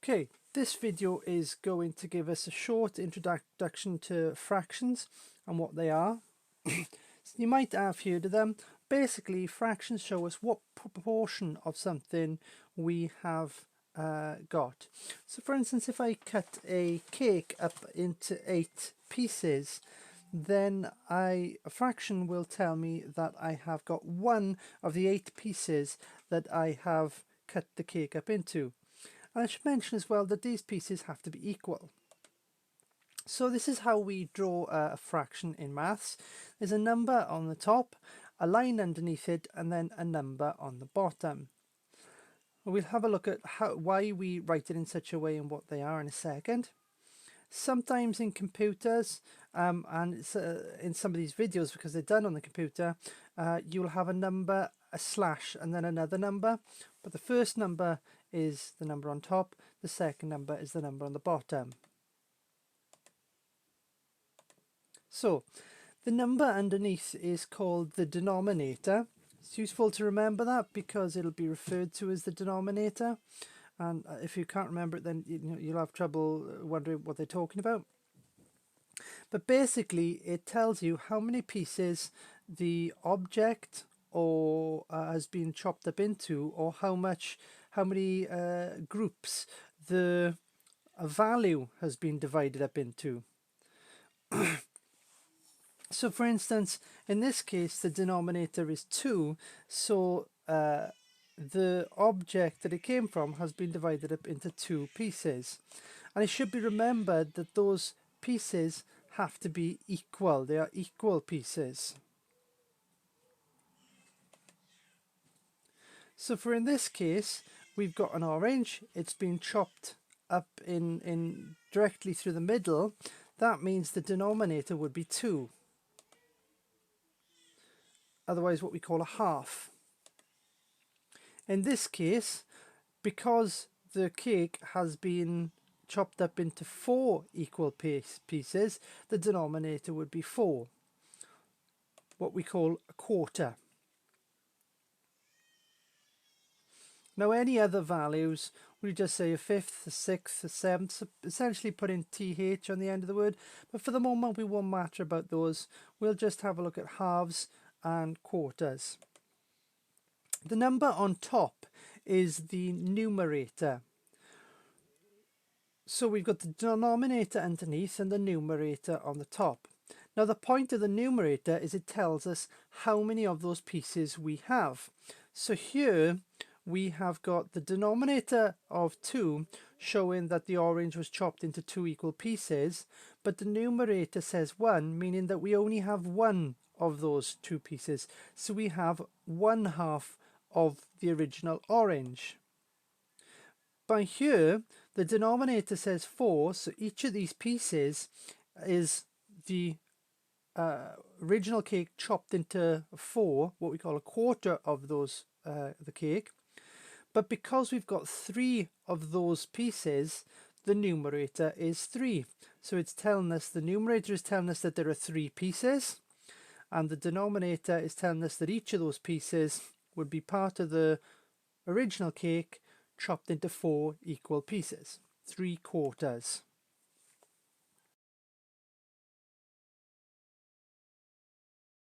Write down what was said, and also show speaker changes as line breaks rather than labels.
Okay, this video is going to give us a short introduction to fractions and what they are. You might have heard of them. Basically, fractions show us what proportion of something we have got. So for instance, if I cut a cake up into 8 pieces, then a fraction will tell me that I have got one of the 8 pieces that I have cut the cake up into. And I should mention as well that these pieces have to be equal. So this is how we draw a fraction in maths. There's a number on the top, a line underneath it, and then a number on the bottom. We'll have a look at why we write it in such a way and what they are in a second. Sometimes in computers and in some of these videos, because they're done on the computer, you'll have a number, a slash, and then another number. But the first number is the number on top, the second number is the number on the bottom. So the number underneath is called the denominator. It's useful to remember that because it'll be referred to as the denominator. And if you can't remember it, then you'll have trouble wondering what they're talking about. But basically, it tells you how many pieces the object has been chopped up into, or how many groups the value has been divided up into. So for instance, in this case, the denominator is 2, so the object that it came from has been divided up into 2 pieces. And it should be remembered that those pieces have to be equal. They are equal pieces. So for in this case, we've got an orange. It's been chopped up in directly through the middle. That means the denominator would be 2. Otherwise what we call a half. In this case, because the cake has been chopped up into 4 equal pieces, the denominator would be 4, what we call a quarter. Now any other values, we just say a fifth, a sixth, a seventh, so essentially put in th on the end of the word, but for the moment we won't matter about those. We'll just have a look at halves and quarters. The number on top is the numerator. So we've got the denominator underneath and the numerator on the top. Now the point of the numerator is it tells us how many of those pieces we have. So here we have got the denominator of 2 showing that the orange was chopped into 2 equal pieces, but the numerator says 1, meaning that we only have one of those 2 pieces. So we have 1/2 of the original orange. By here, the denominator says 4, so each of these pieces is the original cake chopped into 4, what we call a quarter of those the cake. But because we've got 3 of those pieces, the numerator is 3. So it's telling us, the numerator is telling us that there are 3 pieces, and the denominator is telling us that each of those pieces would be part of the original cake chopped into 4 equal pieces, 3 quarters.